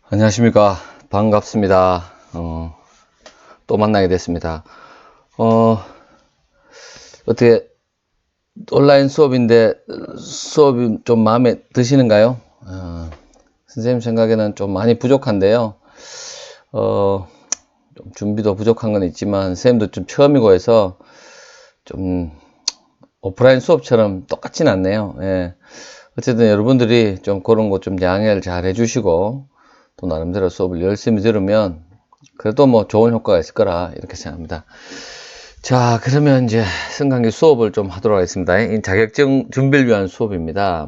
안녕하십니까. 반갑습니다. 또 만나게 됐습니다. 어떻게 온라인 수업인데 수업이 좀 마음에 드시는가요? 선생님 생각에는 좀 많이 부족한데요. 좀 준비도 부족한 건 있지만 선생님도 좀 처음이고 해서 좀 오프라인 수업처럼 똑같진 않네요. 예. 어쨌든 여러분들이 좀 그런 거 좀 양해를 잘 해주시고 또 나름대로 수업을 열심히 들으면 그래도 뭐 좋은 효과가 있을 거라 이렇게 생각합니다. 자, 그러면 이제 승강기 수업을 좀 하도록 하겠습니다. 이 자격증 준비를 위한 수업입니다.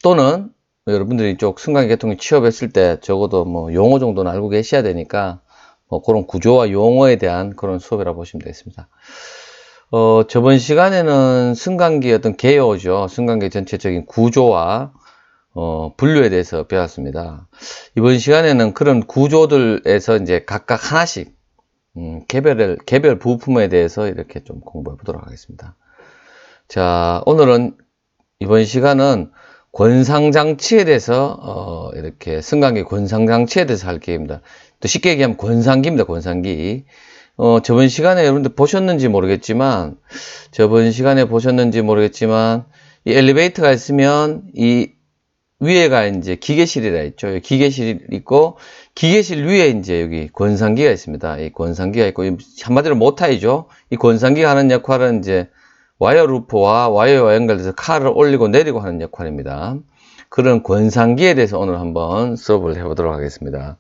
또는 여러분들이 쪽 승강기 계통에 취업했을 때 적어도 뭐 용어 정도는 알고 계셔야 되니까 뭐 그런 구조와 용어에 대한 그런 수업이라고 보시면 되겠습니다. 저번 시간에는 승강기의 어떤 개요죠. 승강기 전체적인 구조와 분류에 대해서 배웠습니다. 이번 시간에는 그런 구조들에서 이제 각각 하나씩 개별 부품에 대해서 이렇게 좀 공부해 보도록 하겠습니다. 자, 오늘은 이번 시간은 권상장치에 대해서 이렇게 승강기 권상장치에 대해서 할 계획입니다. 또 쉽게 얘기하면 권상기입니다. 권상기. 저번 시간에 여러분들 보셨는지 모르겠지만 이 엘리베이터가 있으면 이 위에가 이제 기계실이라 했죠. 기계실 있고 기계실 위에 이제 여기 권상기가 있습니다. 이 권상기가 있고 한마디로 모터이죠. 이 권상기가 하는 역할은 이제 와이어 루프와 와이어와 연결돼서 칼을 올리고 내리고 하는 역할입니다. 그런 권상기에 대해서 오늘 한번 수업을 해보도록 하겠습니다.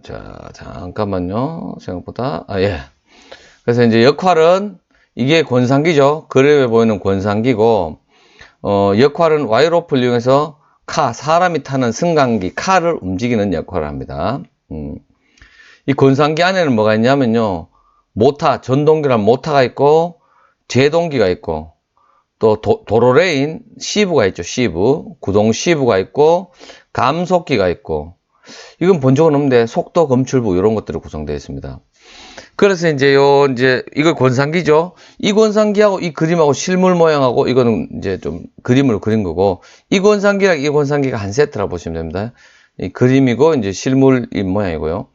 자, 잠깐만요. 생각보다 예. 그래서 이제 역할은 이게 권상기죠. 그림에 보이는 권상기고 역할은 와이로프를 이용해서 사람이 타는 승강기 카를 움직이는 역할을 합니다. 이 권상기 안에는 뭐가 있냐면요. 모터, 전동기란 모터가 있고 제동기가 있고 또 도로레인 시브가 있죠. 시브, 구동 시브가 있고 감속기가 있고 이건 본 적은 없는데 속도 검출부 이런 것들로 구성되어 있습니다. 그래서 이제 이걸 권상기죠. 이 권상기하고 이 그림하고 실물 모양하고 이거는 이제 좀 그림으로 그린 거고 이 권상기랑 이 권상기가 한 세트라고 보시면 됩니다. 이 그림이고 이제 실물 이 모양이고요.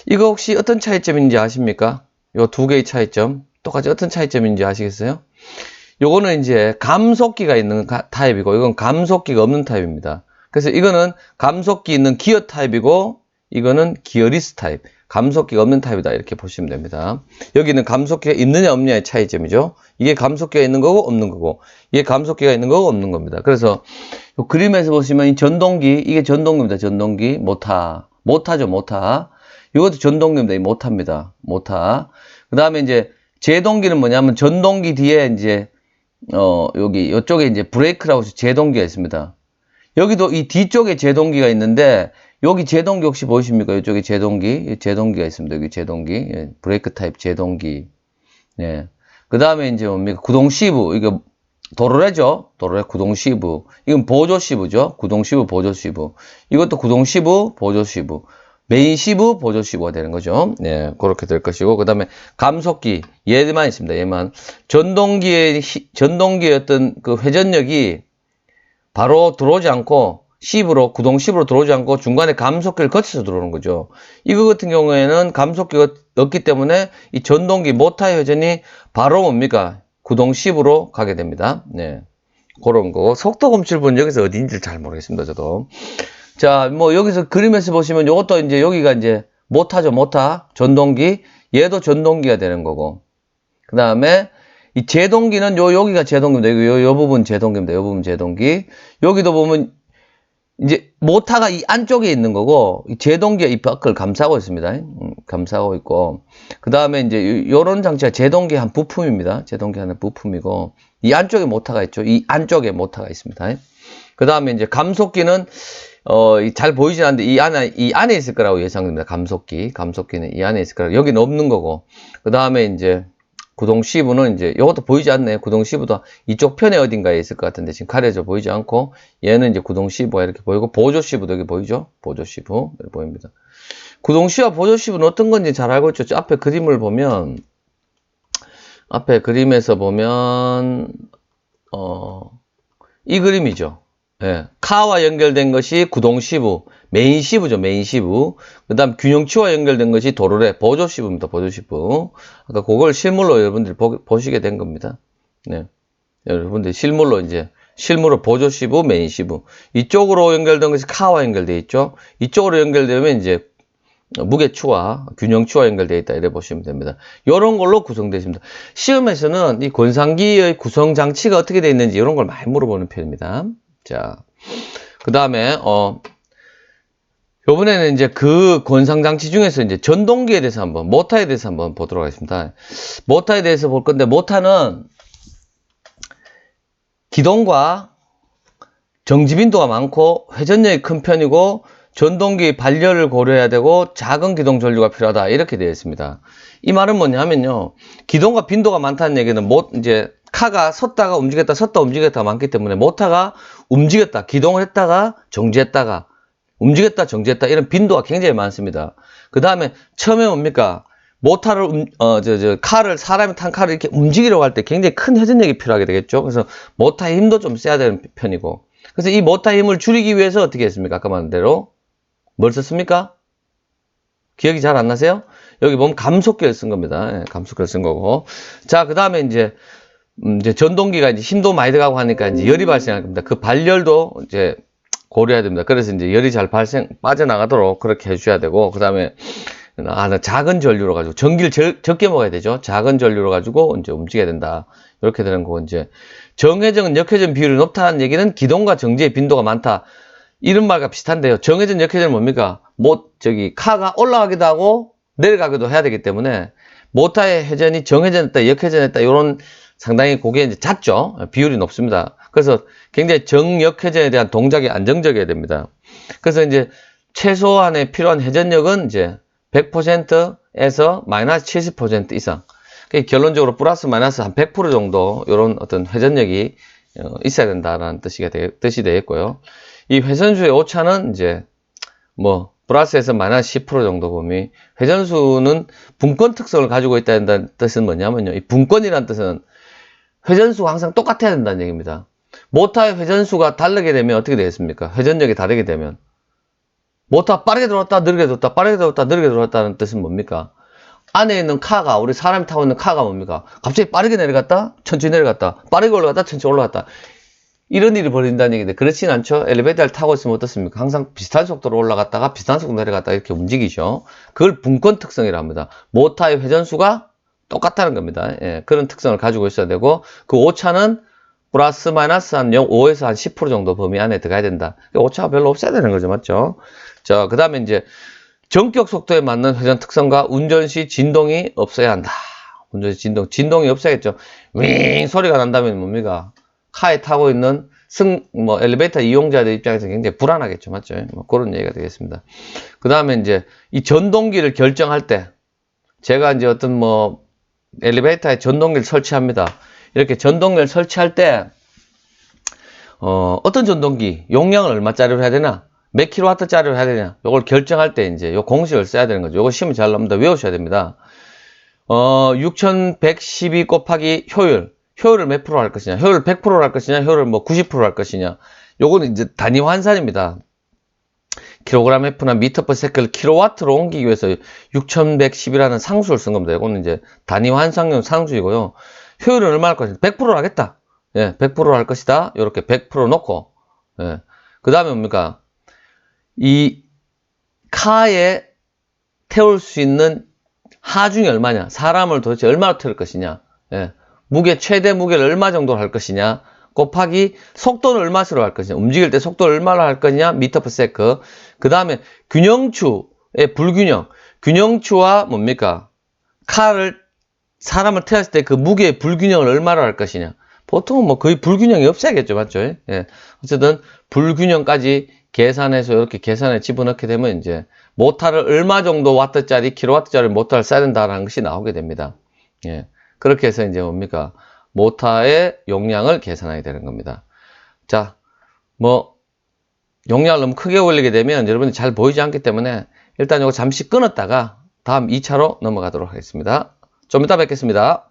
이거 혹시 어떤 차이점인지 아십니까? 요 두 개의 차이점. 똑같이 어떤 차이점인지 아시겠어요? 요거는 이제 감속기가 있는 타입이고 이건 감속기가 없는 타입입니다. 그래서 이거는 감속기 있는 기어 타입이고 이거는 기어리스 타입. 감속기가 없는 타입이다 이렇게 보시면 됩니다. 여기는 감속기가 있느냐 없느냐의 차이점이죠. 이게 감속기가 있는 거고 없는 거고 이게 감속기가 있는 거고 없는 겁니다. 그래서 이 그림에서 보시면 이 전동기 이게 전동기입니다. 전동기 모터죠. 모터. 이것도 전동기입니다. 이 모터입니다. 모터. 그 다음에 이제 제동기는 뭐냐면 전동기 뒤에 이제 이쪽에 이제 브레이크라고 해서 제동기가 있습니다. 여기도 이 뒤쪽에 제동기가 있는데 여기 제동기 혹시 보이십니까? 이쪽에 제동기가 있습니다. 여기 제동기, 예, 브레이크 타입 제동기. 예. 그 다음에 이제 뭡니까? 구동 시브, 이거 도로래죠? 도로래 구동 시브. 이건 보조 시브죠? 구동 시브, 보조 시브. 이것도 구동 시브, 보조 시브. 메인 시브, 보조 시브가 되는 거죠. 예, 그렇게 될 것이고. 그 다음에 감속기. 얘만 있습니다. 얘만. 전동기의 어떤 그 회전력이 바로 들어오지 않고 구동 10으로 들어오지 않고 중간에 감속기를 거쳐서 들어오는 거죠. 이거 같은 경우에는 감속기가 없기 때문에 이 전동기 모터의 회전이 바로 뭡니까? 구동 10으로 가게 됩니다. 네. 그런 거. 속도 검출부는 여기서 어디인지 잘 모르겠습니다. 저도. 자, 뭐 여기서 그림에서 보시면 이것도 이제 여기가 이제 모터죠. 모터. 전동기. 얘도 전동기가 되는 거고. 그 다음에 이 제동기는 여기가 제동기입니다. 요 부분 제동기입니다. 요 부분 제동기. 여기도 보면 이제 모터가 이 안쪽에 있는 거고 이 제동기가 이 밖을 감싸고 있습니다. 감싸고 있고 그 다음에 이제 요런 장치가 제동기 한 부품입니다. 제동기 하는 부품이고 이 안쪽에 모터가 있죠. 이 안쪽에 모터가 있습니다. 그 다음에 이제 감속기는 잘 보이진 않는데 이 안에 있을 거라고 예상됩니다. 감속기는 이 안에 있을 거라고 여기는 없는 거고 그 다음에 이제 구동 시브는 이제 이것도 보이지 않네. 구동 시브도 이쪽 편에 어딘가에 있을 것 같은데 지금 가려져 보이지 않고 얘는 이제 구동 시브가 이렇게 보이고 보조 시브도 여기 보이죠? 보조 시브 이렇게 보입니다. 구동 시브와 보조 시브는 어떤 건지 잘 알고 있죠? 저 앞에 그림을 보면 앞에 그림에서 보면 이 그림이죠. 예, 카와 연결된 것이 구동 시부, 메인 시부죠, 메인 시부. 그 다음 균형치와 연결된 것이 도로래, 보조 시부입니다, 보조 시부. 아까 그걸 실물로 여러분들이 보시게 된 겁니다. 네. 여러분들 실물로 실물로 보조 시부, 메인 시부. 이쪽으로 연결된 것이 카와 연결되어 있죠. 이쪽으로 연결되면 이제 무게추와 균형추와 연결되어 있다 이래 보시면 됩니다. 이런 걸로 구성되어 있습니다. 시험에서는 이 권상기의 구성 장치가 어떻게 되어 있는지 이런 걸 많이 물어보는 편입니다. 자, 그 다음에 요번에는 이제 그 권상 장치 중에서 이제 전동기에 대해서 모타에 대해서 한번 보도록 하겠습니다. 모타에 대해서 볼 건데, 모타는 기동과 정지 빈도가 많고 회전력이 큰 편이고 전동기 발열을 고려해야 되고 작은 기동 전류가 필요하다 이렇게 되어 있습니다. 이 말은 뭐냐면요, 기동과 빈도가 많다는 얘기는 이제 카가 섰다가 움직였다 섰다 움직였다 많기 때문에 모타가 움직였다 기동을 했다가 정지했다가 움직였다 정지했다 이런 빈도가 굉장히 많습니다. 그 다음에 처음에 뭡니까, 모타를 칼을 사람이 탄 칼을 이렇게 움직이려고 할 때 굉장히 큰 회전력이 필요하게 되겠죠. 그래서 모타의 힘도 좀 세야 되는 편이고, 그래서 이 모타의 힘을 줄이기 위해서 어떻게 했습니까? 아까 말한 대로 뭘 썼습니까? 기억이 잘 안 나세요? 여기 보면 감속기를 쓴 겁니다. 예, 감속기를 쓴 거고. 자, 그 다음에 이제 전동기가 이제 힘도 많이 들어가고 하니까 이제 열이 발생할 겁니다. 그 발열도 이제 고려해야 됩니다. 그래서 이제 열이 잘 빠져나가도록 그렇게 해줘야 되고, 그 다음에 작은 전류로 가지고 전기를 적게 먹어야 되죠. 작은 전류로 가지고 이제 움직여야 된다. 이렇게 되는 거고, 이제 정회전 역회전 비율이 높다는 얘기는 기동과 정지의 빈도가 많다. 이런 말과 비슷한데요. 정회전 역회전은 뭡니까? 카가 올라가기도 하고 내려가기도 해야 되기 때문에 모타의 회전이 정회전했다, 역회전했다, 이런 상당히 그게 이제 잦죠. 비율이 높습니다. 그래서 굉장히 정역회전에 대한 동작이 안정적이어야 됩니다. 그래서 이제 최소한의 필요한 회전력은 이제 100%에서 마이너스 70% 이상. 결론적으로 플러스 마이너스 한 100% 정도 이런 어떤 회전력이 있어야 된다라는 뜻이 되겠고요. 이 회전수의 오차는 이제 플러스에서 마이너스 10% 정도 범위. 회전수는 분권 특성을 가지고 있다는 뜻은 뭐냐면요, 이 분권이라는 뜻은 회전수가 항상 똑같아야 된다는 얘기입니다. 모타의 회전수가 다르게 되면 어떻게 되겠습니까? 회전력이 다르게 되면 모타 빠르게 들어왔다 느리게 들어왔다 빠르게 들어왔다 느리게 들어왔다는 뜻은 뭡니까? 안에 있는 카가, 우리 사람이 타고 있는 카가 뭡니까? 갑자기 빠르게 내려갔다 천천히 내려갔다, 빠르게 올라갔다 천천히 올라갔다, 이런 일이 벌어진다는 얘기인데, 그렇진 않죠. 엘리베이터를 타고 있으면 어떻습니까? 항상 비슷한 속도로 올라갔다가 비슷한 속도로 내려갔다가 이렇게 움직이죠. 그걸 분권 특성이라 합니다. 모타의 회전수가 똑같다는 겁니다. 예, 그런 특성을 가지고 있어야 되고, 그 오차는 플러스 마이너스 한 5에서 한 10% 정도 범위 안에 들어가야 된다. 오차가 별로 없어야 되는 거죠. 맞죠? 자, 그 다음에 이제 전격 속도에 맞는 회전 특성과 운전 시 진동이 없어야 한다. 운전 시 진동이 없어야겠죠. 윙 소리가 난다면 뭡니까? 카에 타고 있는 엘리베이터 이용자들 입장에서 굉장히 불안하겠죠. 맞죠? 그런 얘기가 되겠습니다. 그 다음에 이제 이 전동기를 결정할 때, 제가 이제 어떤 엘리베이터에 전동기를 설치합니다. 이렇게 전동기를 설치할 때, 어떤 전동기, 용량을 얼마짜리로 해야 되나? 몇 킬로와트짜리로 해야 되냐? 요걸 결정할 때 이제 요 공식을 써야 되는 거죠. 요거 시험이 잘 나옵니다. 외우셔야 됩니다. 6112 곱하기 효율을 몇 프로 할 것이냐, 효율을 100%로 할 것이냐, 효율을 90%로 할 것이냐. 요거는 이제 단위 환산입니다. 킬로그램 F나 미터 퍼 세컨을 킬로와트로 옮기기 위해서 6110이라는 상수를 쓴 겁니다. 이거는 이제 단위 환산용 상수이고요. 효율은 얼마 할 것이냐, 100%로 하겠다. 예, 100%로 할 것이다. 요렇게 100% 놓고, 예. 그 다음에 뭡니까? 이 카에 태울 수 있는 하중이 얼마냐, 사람을 도대체 얼마나 태울 것이냐, 예. 최대 무게를 얼마 정도 할 것이냐, 곱하기 속도는 얼마로 할 것이냐, 움직일 때 속도를 얼마나 할 거냐, 미터 퍼 세컨. 그 다음에 균형추의 불균형, 균형추와 뭡니까? 사람을 태웠을 때 그 무게의 불균형을 얼마로 할 것이냐. 보통은 거의 불균형이 없어야겠죠. 맞죠? 예. 어쨌든 불균형까지 계산해서 이렇게 계산에 집어넣게 되면 이제 모타를 얼마 정도 와트짜리, 킬로와트짜리 모타를 써야 된다는 것이 나오게 됩니다. 예. 그렇게 해서 이제 뭡니까? 모타의 용량을 계산하게 되는 겁니다. 자, 용량을 너무 크게 올리게 되면 여러분이 잘 보이지 않기 때문에 일단 이거 잠시 끊었다가 다음 2차로 넘어가도록 하겠습니다. 좀 이따 뵙겠습니다.